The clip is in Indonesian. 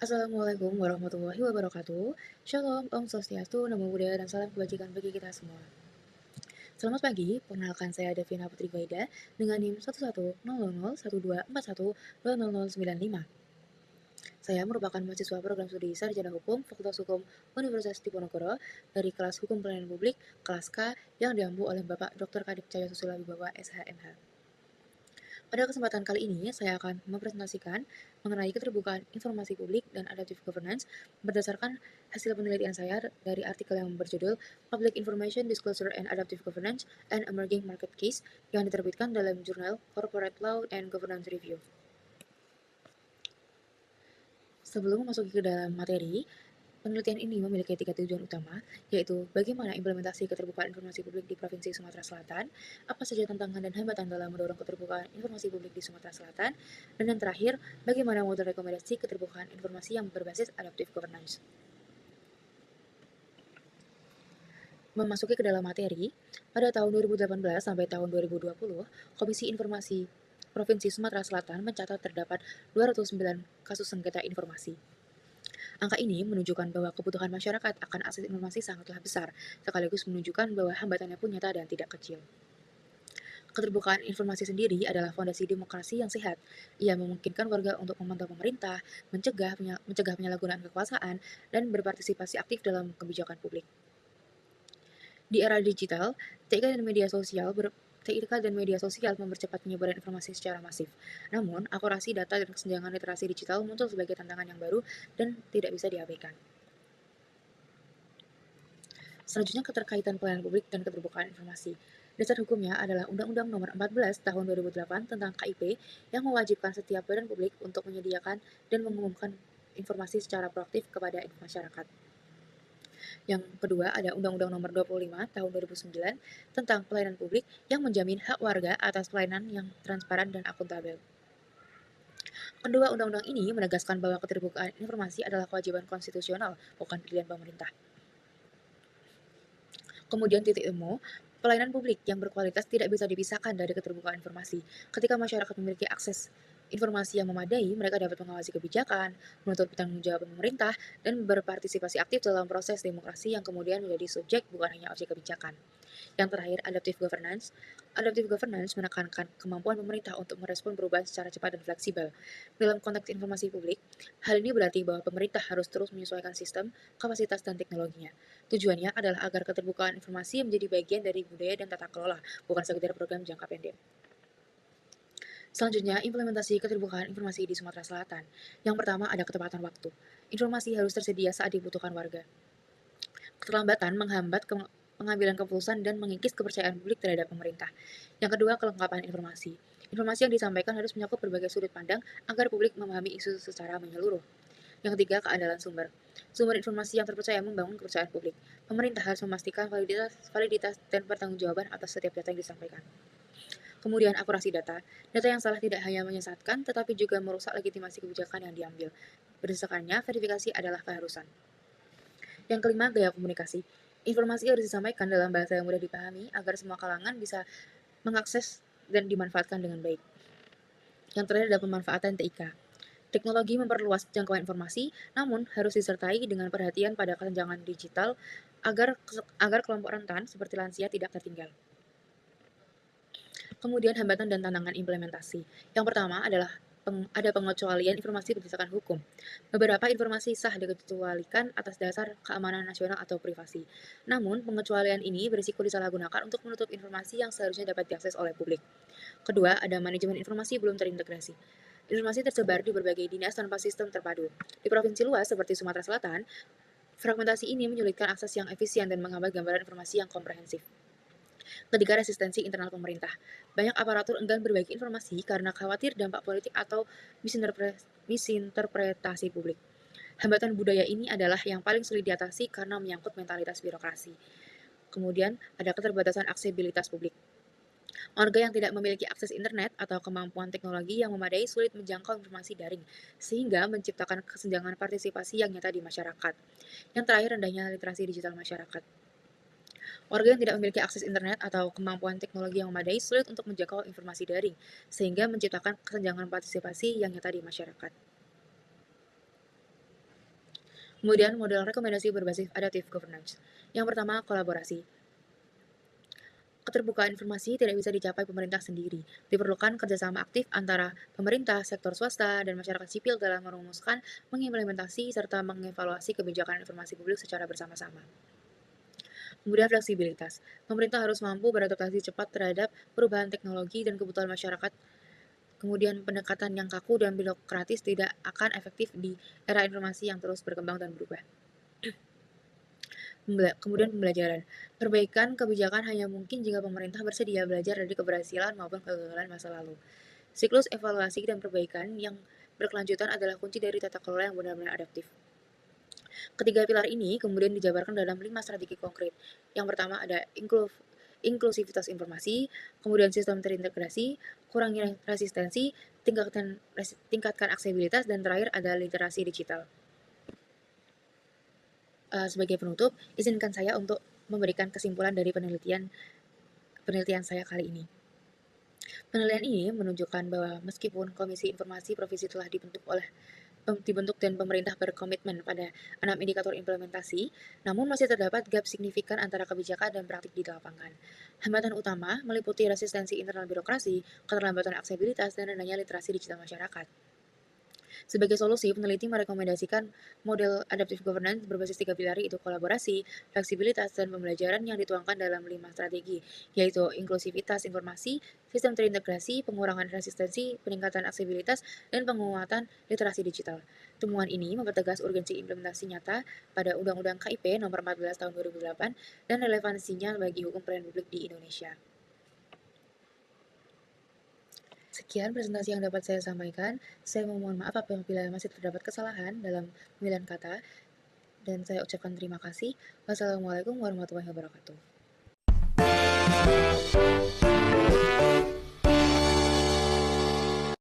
Assalamualaikum warahmatullahi wabarakatuh. Shalom, Om Swastiastu, Namo Buddhaya, dan salam kebajikan bagi kita semua. Selamat pagi, perkenalkan saya Devina Putri Vaida dengan NIM 1100001241200095. Saya merupakan mahasiswa program studi Sarjana Hukum Fakultas Hukum Universitas Diponegoro dari kelas Hukum Pelayanan Publik, kelas K, yang diampu oleh Bapak Dr. Kadip Cahyo Susilo Wibawa, SHMH. Pada kesempatan kali ini, saya akan mempresentasikan mengenai keterbukaan informasi publik dan adaptive governance berdasarkan hasil penelitian saya dari artikel yang berjudul Public Information Disclosure and Adaptive Governance and Emerging Market Case yang diterbitkan dalam jurnal Corporate Law and Governance Review. Sebelum memasuki ke dalam materi, penelitian ini memiliki 3 tujuan utama, yaitu bagaimana implementasi keterbukaan informasi publik di Provinsi Sumatera Selatan, apa saja tantangan dan hambatan dalam mendorong keterbukaan informasi publik di Sumatera Selatan, dan yang terakhir, bagaimana model rekomendasi keterbukaan informasi yang berbasis adaptive governance. Memasuki ke dalam materi, pada tahun 2018 sampai tahun 2020, Komisi Informasi Provinsi Sumatera Selatan mencatat terdapat 209 kasus sengketa informasi. Angka ini menunjukkan bahwa kebutuhan masyarakat akan akses informasi sangatlah besar, sekaligus menunjukkan bahwa hambatannya pun nyata dan tidak kecil. Keterbukaan informasi sendiri adalah fondasi demokrasi yang sehat. Ia memungkinkan warga untuk memantau pemerintah, mencegah penyalahgunaan kekuasaan, dan berpartisipasi aktif dalam kebijakan publik. Di era digital, TIK dan media sosial mempercepat penyebaran informasi secara masif. Namun, akurasi data dan kesenjangan literasi digital muncul sebagai tantangan yang baru dan tidak bisa diabaikan. Selanjutnya, keterkaitan pelayanan publik dan keterbukaan informasi. Dasar hukumnya adalah Undang-Undang Nomor 14 Tahun 2008 tentang KIP yang mewajibkan setiap badan publik untuk menyediakan dan mengumumkan informasi secara proaktif kepada masyarakat. Yang kedua ada Undang-Undang Nomor 25 Tahun 2009 tentang pelayanan publik yang menjamin hak warga atas pelayanan yang transparan dan akuntabel. Kedua undang-undang ini menegaskan bahwa keterbukaan informasi adalah kewajiban konstitusional, bukan pilihan pemerintah. Kemudian titik temu, pelayanan publik yang berkualitas tidak bisa dipisahkan dari keterbukaan informasi. Ketika masyarakat memiliki akses informasi yang memadai, mereka dapat mengawasi kebijakan, menuntut pertanggungjawaban pemerintah, dan berpartisipasi aktif dalam proses demokrasi yang kemudian menjadi subjek bukan hanya objek kebijakan. Yang terakhir, adaptive governance. Adaptive governance menekankan kemampuan pemerintah untuk merespon perubahan secara cepat dan fleksibel. Dalam konteks informasi publik, hal ini berarti bahwa pemerintah harus terus menyesuaikan sistem, kapasitas, dan teknologinya. Tujuannya adalah agar keterbukaan informasi menjadi bagian dari budaya dan tata kelola, bukan sekedar program jangka pendek. Selanjutnya, implementasi keterbukaan informasi di Sumatera Selatan. Yang pertama ada ketepatan waktu. Informasi harus tersedia saat dibutuhkan warga. Keterlambatan menghambat pengambilan keputusan dan mengikis kepercayaan publik terhadap pemerintah. Yang kedua, kelengkapan informasi. Informasi yang disampaikan harus mencakup berbagai sudut pandang agar publik memahami isu secara menyeluruh. Yang ketiga, keandalan sumber. Sumber informasi yang terpercaya membangun kepercayaan publik. Pemerintah harus memastikan validitas dan pertanggungjawaban atas setiap data yang disampaikan. Kemudian, akurasi data. Data yang salah tidak hanya menyesatkan, tetapi juga merusak legitimasi kebijakan yang diambil. Berdasarkannya, verifikasi adalah keharusan. Yang kelima, gaya komunikasi. Informasi harus disampaikan dalam bahasa yang mudah dipahami agar semua kalangan bisa mengakses dan dimanfaatkan dengan baik. Yang terakhir adalah pemanfaatan TIK. Teknologi memperluas jangkauan informasi, namun harus disertai dengan perhatian pada kesenjangan digital agar kelompok rentan seperti lansia tidak tertinggal. Kemudian hambatan dan tantangan implementasi. Yang pertama adalah ada pengecualian informasi berdasarkan hukum. Beberapa informasi sah dikecualikan atas dasar keamanan nasional atau privasi. Namun, pengecualian ini berisiko disalahgunakan untuk menutup informasi yang seharusnya dapat diakses oleh publik. Kedua, ada manajemen informasi belum terintegrasi. Informasi tersebar di berbagai dinas tanpa sistem terpadu. Di provinsi luas seperti Sumatera Selatan, fragmentasi ini menyulitkan akses yang efisien dan menghambat gambaran informasi yang komprehensif. Ketiga, resistensi internal pemerintah. Banyak aparatur enggan berbagi informasi karena khawatir dampak politik atau misinterpretasi publik. Hambatan budaya ini adalah yang paling sulit diatasi karena menyangkut mentalitas birokrasi. Kemudian, ada keterbatasan aksesibilitas publik. Warga yang tidak memiliki akses internet atau kemampuan teknologi yang memadai sulit menjangkau informasi daring, sehingga menciptakan kesenjangan partisipasi yang nyata di masyarakat. Yang terakhir, rendahnya literasi digital masyarakat. Warga yang tidak memiliki akses internet atau kemampuan teknologi yang memadai sulit untuk menjangkau informasi daring, sehingga menciptakan kesenjangan partisipasi yang nyata di masyarakat. Kemudian model rekomendasi berbasis adaptive governance. Yang pertama, kolaborasi. Keterbukaan informasi tidak bisa dicapai pemerintah sendiri. Diperlukan kerjasama aktif antara pemerintah, sektor swasta, dan masyarakat sipil dalam merumuskan, mengimplementasi, serta mengevaluasi kebijakan informasi publik secara bersama-sama. Kemudian fleksibilitas. Pemerintah harus mampu beradaptasi cepat terhadap perubahan teknologi dan kebutuhan masyarakat. Kemudian pendekatan yang kaku dan birokratis tidak akan efektif di era informasi yang terus berkembang dan berubah. Kemudian pembelajaran. Perbaikan kebijakan hanya mungkin jika pemerintah bersedia belajar dari keberhasilan maupun kegagalan masa lalu. Siklus evaluasi dan perbaikan yang berkelanjutan adalah kunci dari tata kelola yang benar-benar adaptif. Ketiga pilar ini kemudian dijabarkan dalam 5 strategi konkret. Yang pertama ada inklusivitas informasi, kemudian sistem terintegrasi, kurangi resistensi, tingkatkan aksesibilitas, dan terakhir ada literasi digital. Sebagai penutup, izinkan saya untuk memberikan kesimpulan dari penelitian saya kali ini. Penelitian ini menunjukkan bahwa meskipun Komisi Informasi Provinsi telah dibentuk dan pemerintah berkomitmen pada 6 indikator implementasi, namun masih terdapat gap signifikan antara kebijakan dan praktik di lapangan. Hambatan utama meliputi resistensi internal birokrasi, keterlambatan aksesibilitas, dan rendahnya literasi digital masyarakat. Sebagai solusi, peneliti merekomendasikan model adaptive governance berbasis 3 pilar, yaitu kolaborasi, fleksibilitas, dan pembelajaran yang dituangkan dalam 5 strategi, yaitu inklusivitas informasi, sistem terintegrasi, pengurangan resistensi, peningkatan aksesibilitas, dan penguatan literasi digital. Temuan ini mempertegas urgensi implementasi nyata pada Undang-Undang KIP Nomor 14 Tahun 2008 dan relevansinya bagi hukum pelayanan publik di Indonesia. Sekian presentasi yang dapat saya sampaikan. Saya memohon maaf apabila masih terdapat kesalahan dalam pemilihan kata, dan saya ucapkan terima kasih. Wassalamualaikum warahmatullahi wabarakatuh.